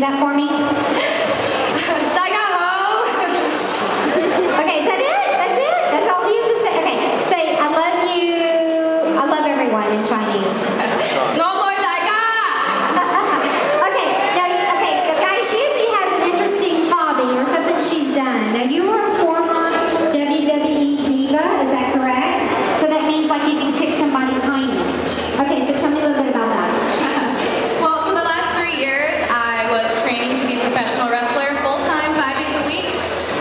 that for me? Okay, is that it? That's it? That's all you have to say? Okay, say, I love you. I love everyone in Chinese. Okay, now, okay, so guys, she usually has an interesting hobby or something she's done. Now, you were a former WWE diva, is that correct? So that means like you can kick somebody's hiney. Okay, so tell me a little bit about that. Well, for the last 3 years, I was training to be a professional wrestler full-time, 5 days a week.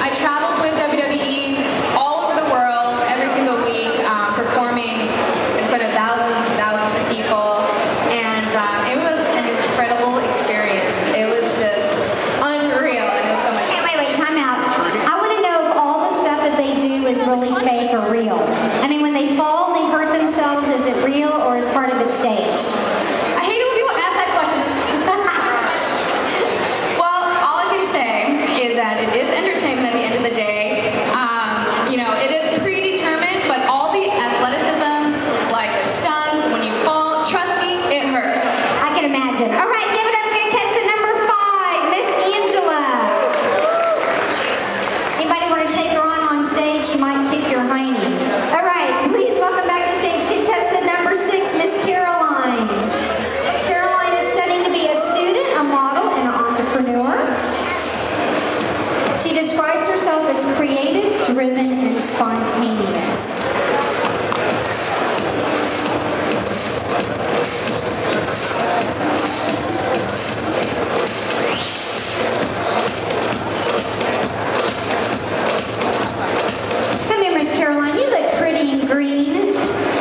I traveled with WWE all over the world every single week, performing in front of thousands and thousands of people. And it was an incredible experience. It was just unreal, and it was so much fun. Okay, wait, time out. I want to know if all the stuff that they do is really fake or real. I mean, when they fall, they hurt themselves, is it real or is part of it staged? I hate it when people ask that question. Well, all I can say is that it is entertainment at the end of the day. It is predetermined, but all the athleticism, like stunts, when you fall, trust me, it hurts. I can imagine. All right, give it up for contestant number 5, Miss Angela. Anybody want to take her on stage? She might kick your hiney. All right, please welcome back to stage contestant number 6, Miss Caroline. Caroline is studying to be a student, a model, and an entrepreneur. She describes herself as creative, driven, and spontaneous. Come here, Miss Caroline. You look pretty in green.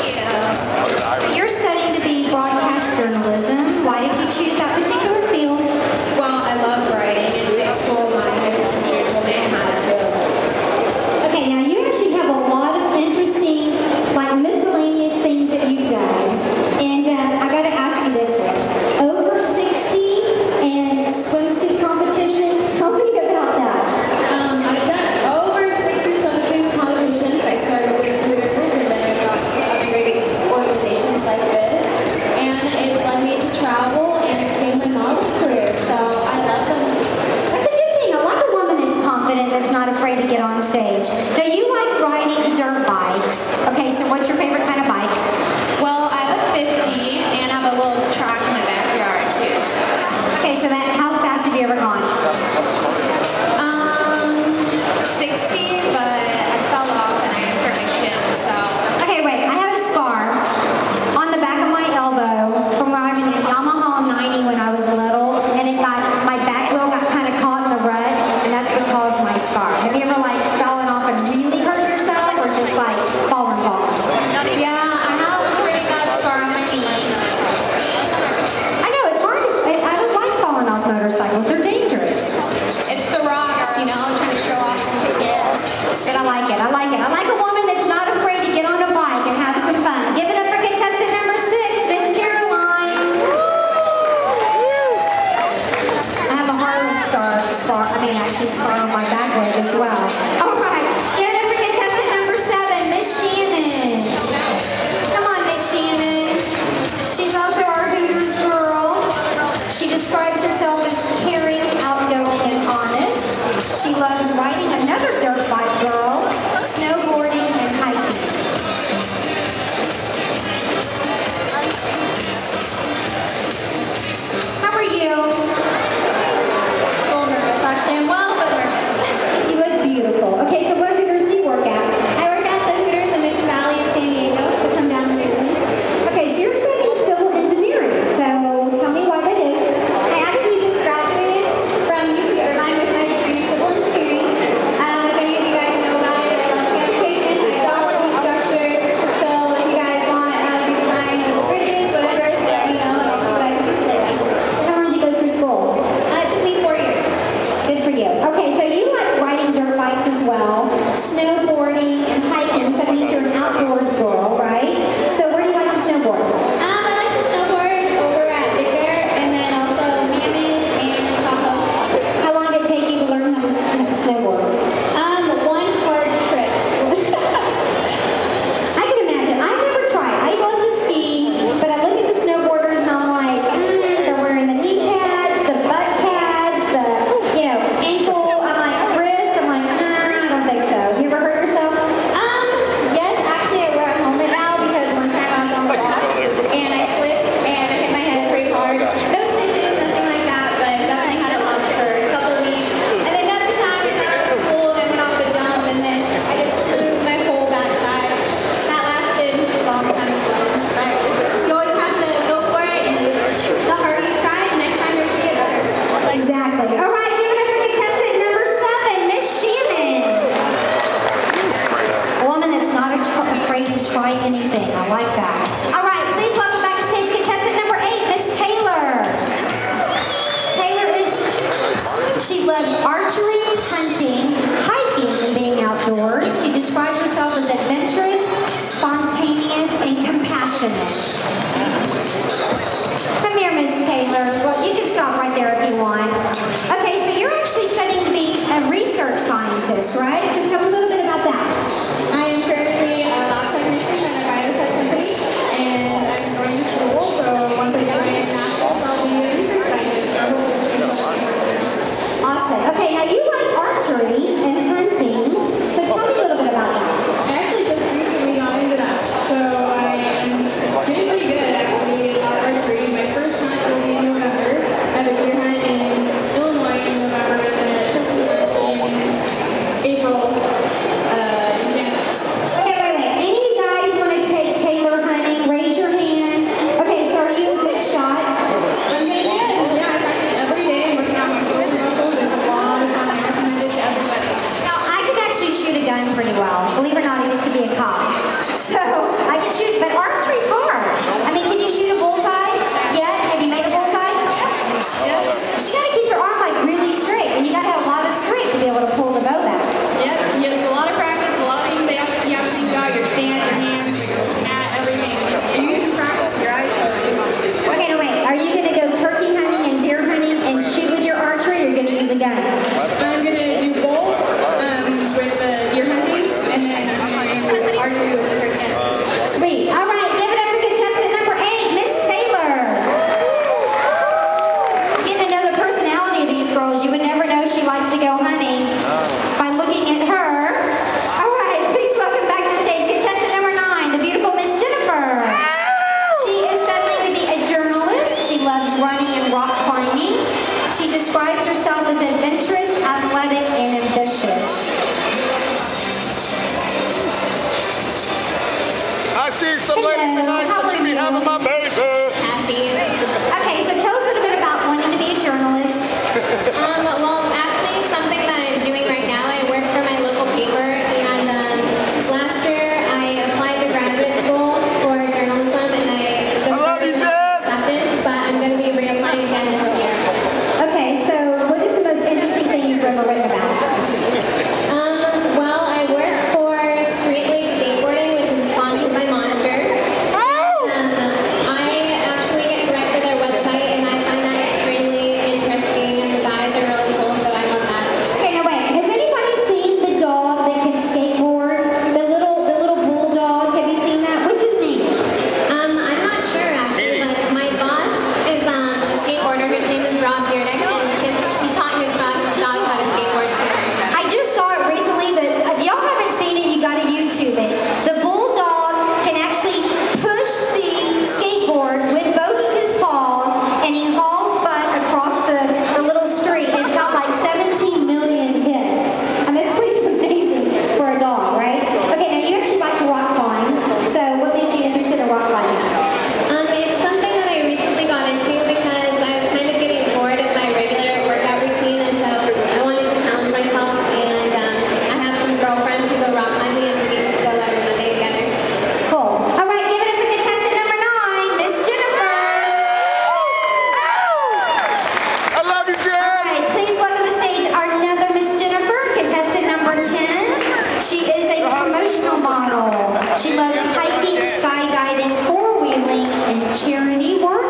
Yeah. You're studying to be broadcast journalism. Why did you choose that particular field? Well, I love writing, and in high school, my high school teacher told me how to. Okay, now you actually have a lot of interesting, like miscellaneous things that you've done. And I got to ask you this one. Over 60 and swimsuit competition. Tell me about that. I've done over 60 swimsuit competitions. I started with Hooters, and then I got to other great organizations like this. And it's led me to travel and expand my model career. So I love them. That's a good thing. I like a woman that's confident, that's not afraid to get on stage. Now, you like riding dirt bikes. Okay, so what's your favorite kind of bike? Well, I have a 50, and I have a little track in my backyard too. Okay, so Matt, how fast have you ever gone? 60, but I fell off and I hurt my shin. So Okay, wait, I have a scar on the back of my elbow from riding a Yamaha 90 when I was little, and my back wheel got kind of caught in the rut, and that's what caused my scar. Have you ever, like, fallen off and really hurt yourself, or just, like, fallen? no, anything. I like that. All right, please welcome back to stage contestant number 8, Miss Taylor. She loves archery, hunting, hiking, and being outdoors. She describes herself as adventurous, spontaneous, and compassionate. Come here, Miss Taylor. Well, you can stop right there if you want. Okay, so you're actually studying to be a research scientist, right? So tell me a little bit about that. I am currently a lab technician at a biotech company, and I'm going to school, so once I get my master's, I'll be a research scientist. Awesome. Okay, now you like archery and hunting, so tell me a little bit about that. I actually just recently got into that, so I am getting pretty good actually at archery. My first hunt will be in November. I have a deer hunt in Illinois in November, and then a turkey hunt in April. Okay, wait. Any of you guys want to take Taylor hunting? Raise your hand. Okay, so are you a good shot? I'm getting good. Yeah, I practice every day. I'm working out my shoulder muscles. It's a lot of fun. I recommend it to everybody. Now, I can actually shoot a gun pretty well. Believe it or not, I used to be a cop. So, I can shoot, but archery's hard. I mean, can you shoot a bullseye? Yeah? Have you made a bullseye? Yep. You gotta keep your arm like really straight, and you gotta have a lot of strength to be able to pull the bow back. Yep. Yes, a lot of practice, a lot of things you have to think about, your stance, your hands, mat, everything. And you can practice your eyes. Okay, now wait. Are you gonna go turkey hunting and deer hunting and shoot with your archery, or are you gonna use a gun? I'm going to do both with the deer hunting and then archery with the turkey hunting. Sweet. All right, give it up for contestant number 8, Miss Taylor. Getting to know the personality of these girls, you would never know she likes to go hunting by looking at her. All right, please welcome back to stage contestant number 9, the beautiful Miss Jennifer. She is studying to be a journalist. She loves running and rock climbing. She describes herself as adventurous, athletic, and ambitious. I see some ladies tonight that should be having my baby. Okay, so tell us a little bit about wanting to be a journalist. Well, actually, something that I'm doing right now, I work for my local paper, and last year I applied to graduate school for journalism, and I love you, Jen. accepted, but I'm going to be reapplying again this year. Okay, so what is the most interesting thing you've ever written about? Well, I work for Street League Skateboarding, which is sponsored by Monster. I actually get to write for their website, and I find that extremely interesting, and the guys are really cool, so I love that. Okay, now wait. Has anybody seen the dog that can skateboard? The little bulldog. Have you seen that? What's his name? I'm not sure actually, but my boss is a skateboarder. His name is Rob Deernick, and he taught his dog how to skateboard too. I just saw it recently. That if y'all haven't seen it, you got to YouTube it. The bulldog can actually push the skateboard with both of his paws, and he hauls butt across the little street. It's got like 17 million hits. I mean, it's pretty amazing for a dog, right? Okay, now you actually like to rock climb. So what made you interested in rock climbing? It's something that I recently got into because I was kind of getting bored of my regular workout routine, and so I wanted to challenge myself, and I have some girlfriends who go rock climbing, and we just go every Monday together. Cool. All right, give it up for contestant number 9, Miss Jennifer. I love you, All Jen. right, please welcome to stage our another Miss Jennifer, contestant number 10. She is a promotional model. She loves hiking, skydiving, four-wheeling, and charity work.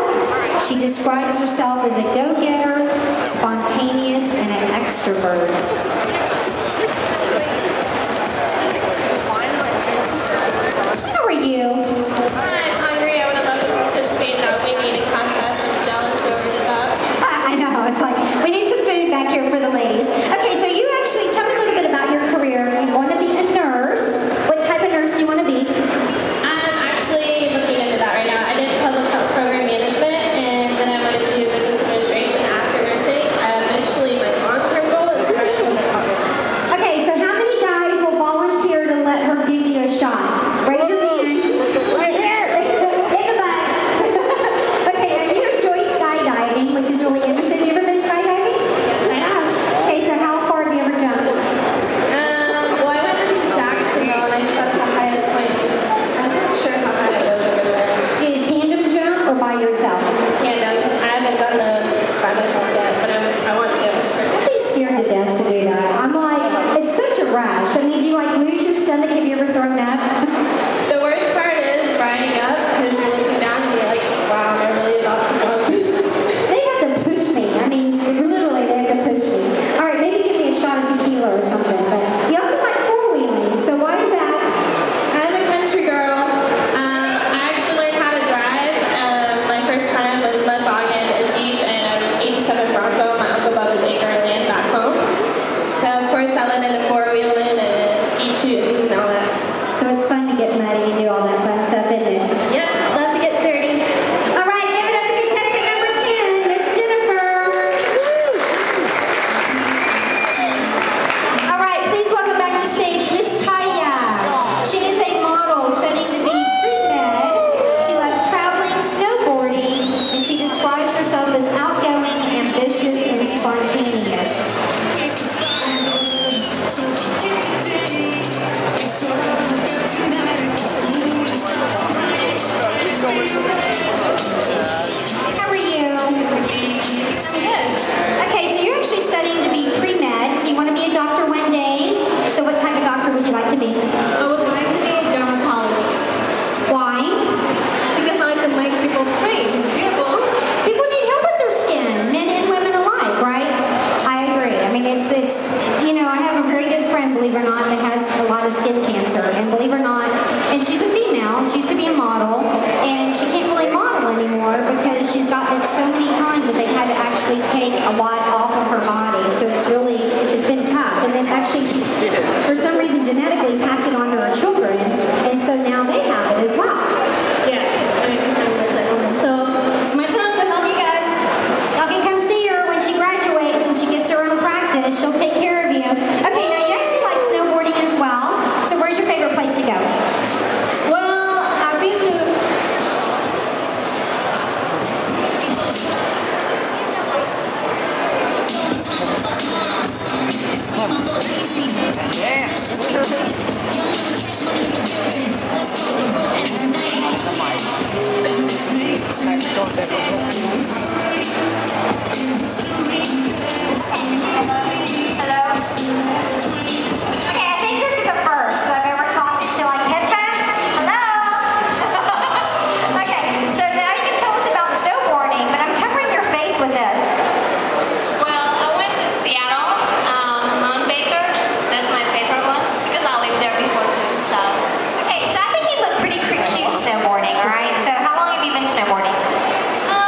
She describes herself as a go-getter, spontaneous, and an extrovert. How are you? I'm hungry. I would have loved to participate in our wing eating contest. I'm jealous whoever did that. I know, it's like, we need some food back here for the ladies. Okay, so you actually, tell me a little bit about your career. You want to be a nurse. What type of nurse do you want to be? I'm actually looking into that right now. I did public health program management, and then I wanted to do business administration after nursing. Eventually, my long-term goal is to try to become a now. She used to be a model, and she can't really model anymore because she's gotten it so many times that they had to actually take a lot off of her body. So it's been tough. And then actually she, for some reason, genetically passed it on to her children, and so now they have it as well. Yeah, I understand what you're saying. So, my turn to help you guys. Y'all can come see her when she graduates and she gets her own practice. She'll take care of you. Okay, now you actually like snowboarding as well. So where's your favorite place to go? Well, I've been to Hello? Okay, I think this is the first I've ever talked to like headphones. Hello? Okay, so now you can tell us about snowboarding, but I'm covering your face with this. Well, I went to Seattle, Mount Baker. That's my favorite one because I lived there before too. So, Okay, so I think you look pretty cute snowboarding, all right? So how long have you been snowboarding?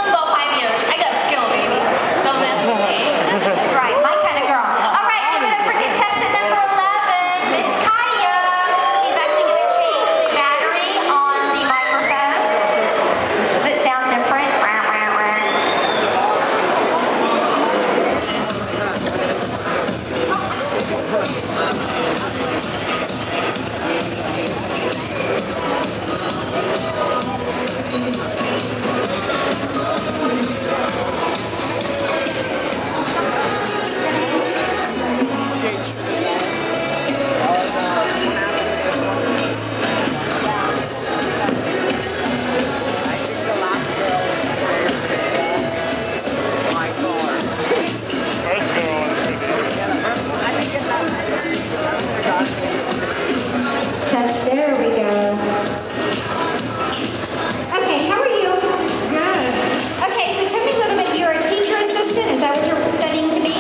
about 5 years. I got skill, baby. Don't mess with me. That's right, my kind of girl. All right, give it up for contestant number 11, Miss Kaya. He's actually going to change the battery on the microphone. Does it sound different? Wah, wah, wah. Test, there we go. Okay, how are you? good. Okay, so tell me a little bit, you're a teacher assistant, is that what you're studying to be?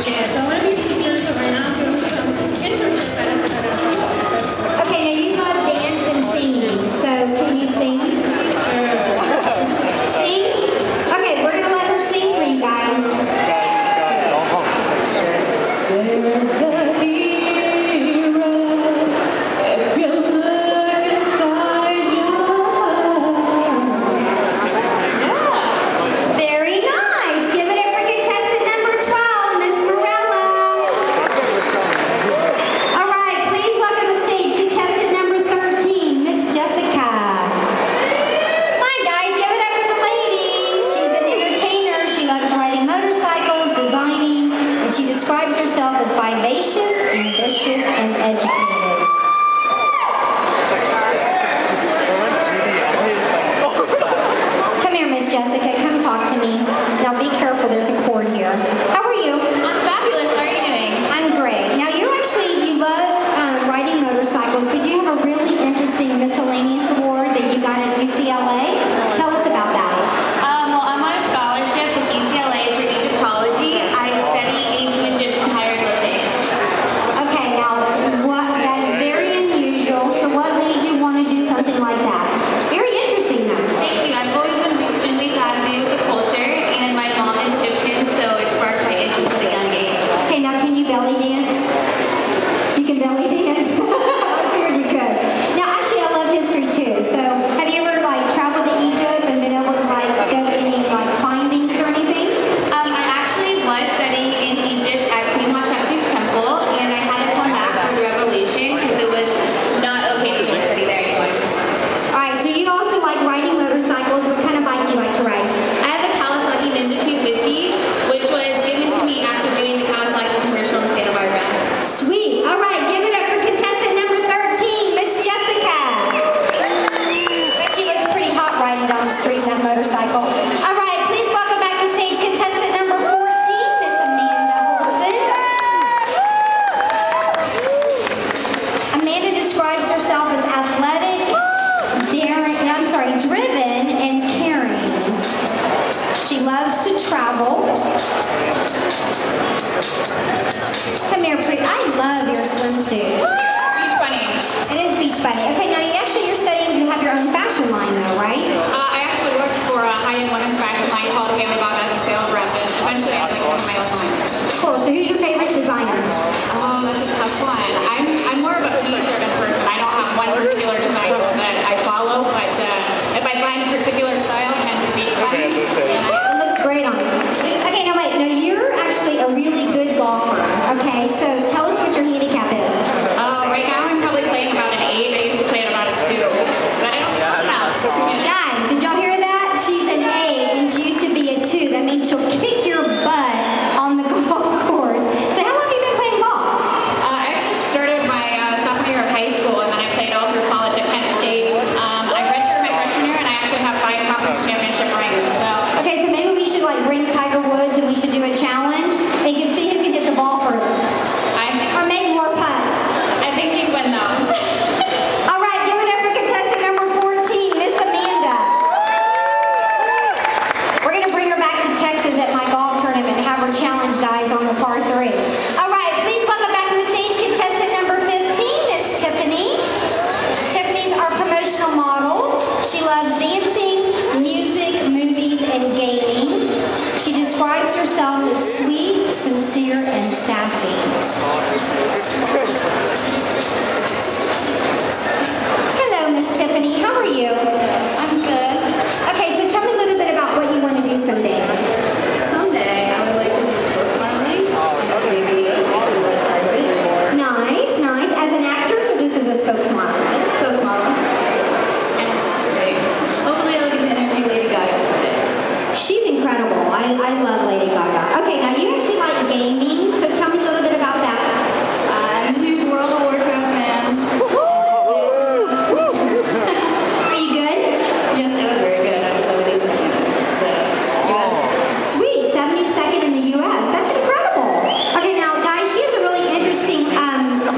Yeah, so I'm gonna be teaching right now. I'm doing some internships at a Okay, now you love dance and singing, so can you sing? Sing? Okay, we're gonna let her sing for you guys. Very nice. Give it up for contestant number 12, Miss Morella. All right, please welcome to the stage contestant number 13, Miss Jessica. Come on, guys, give it up for the ladies. She's an entertainer. She loves riding motorcycles, designing, and she describes herself as vivacious, ambitious, and educated. Come here, Miss Jessica. Come talk to me. Now be careful. There's a cord here. How are you? I'm fabulous. How are you doing? I'm great. Now you love riding motorcycles, but you have a really interesting miscellaneous award that you got at UCLA. Tell us about that. well, I'm on a scholarship with UCLA for Egyptology. I study ancient Egyptian hieroglyphics. Okay, now that is very unusual. So what made you want to do something like that? Very interesting, though. Thank you. I've always been extremely fascinated with the culture, and my mom is Egyptian, so it sparked my interest at a young age. Okay, now can you belly dance? You can belly dance? I figured you could. Now, actually, I love history too. So, have you ever traveled to Egypt and been able to go to any findings or anything? I actually was studying in Egypt at Queen Hatshepsut's temple, and I had to come back for the revolution because it was not okay to study there anymore. All right, I love Lady Gaga. Okay, now you actually like gaming, so tell me a little bit about that. I'm a huge World of Warcraft fan. Are you good? Yes, it was very good. I'm 72nd. Sweet, 72nd in the U.S. That's incredible. Okay, now guys, she has a really interesting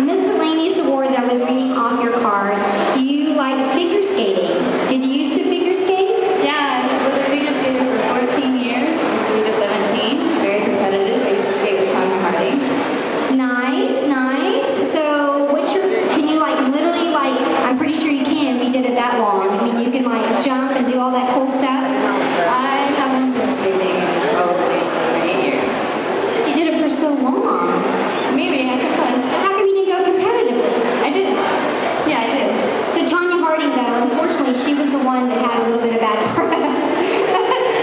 miscellaneous award that I was reading off your card. You like figure skating. Did you used to figure skate? Yeah, I was a figure skater for 14 years, from 3 to 17. Very competitive. I used to skate with Tanya Harding. Nice, nice. So can you like literally like, I'm pretty sure you can if you did it that long. I mean, you can like jump and do all that cool stuff. I haven't been skating in probably 7 or 8 years. You did it for so long. Maybe I could plus. How come you didn't go competitively? I did. Yeah, I did. So Tanya Harding, though, unfortunately, she was the one that had a little bit of bad press.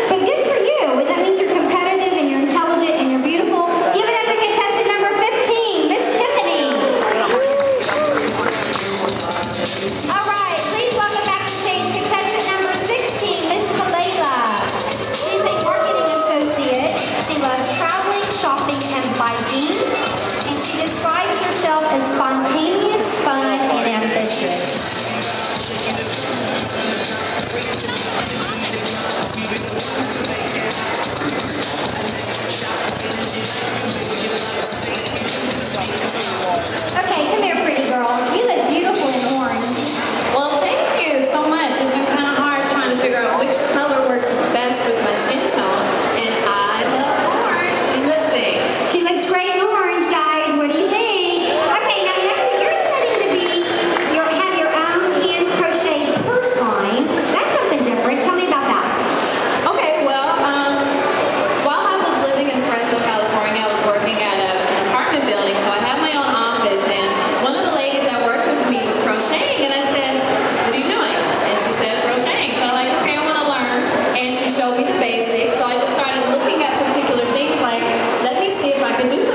But good for you. That means you're competitive and you're intelligent and you're beautiful. Give it up for contestant number 15, Miss Tiffany. All right, please welcome back to stage contestant number 16, Miss Kalela. She's a marketing associate. She loves traveling, shopping, and biking. And she describes herself as spontaneous, fun, and ambitious. Okay, come here, pretty girl. You look beautiful in orange. Well, thank you so much. It's been kind of hard trying to figure out which color works best with my skin tone, and I love orange. What do you think? She looks great in orange, guys. What do you think? Okay, now you're studying to have your own hand crocheted purse line. That's something different. Tell me about that. Okay, well, while I was living in Fresno, California, I was working at an apartment building, so I had my own office, and one of the ladies that worked with me was crocheting, and I said, what are you doing? And she said, crocheting. So I'm like, okay, I want to learn, and she showed me the basics, so I just started looking at particular things like, let me see if I can do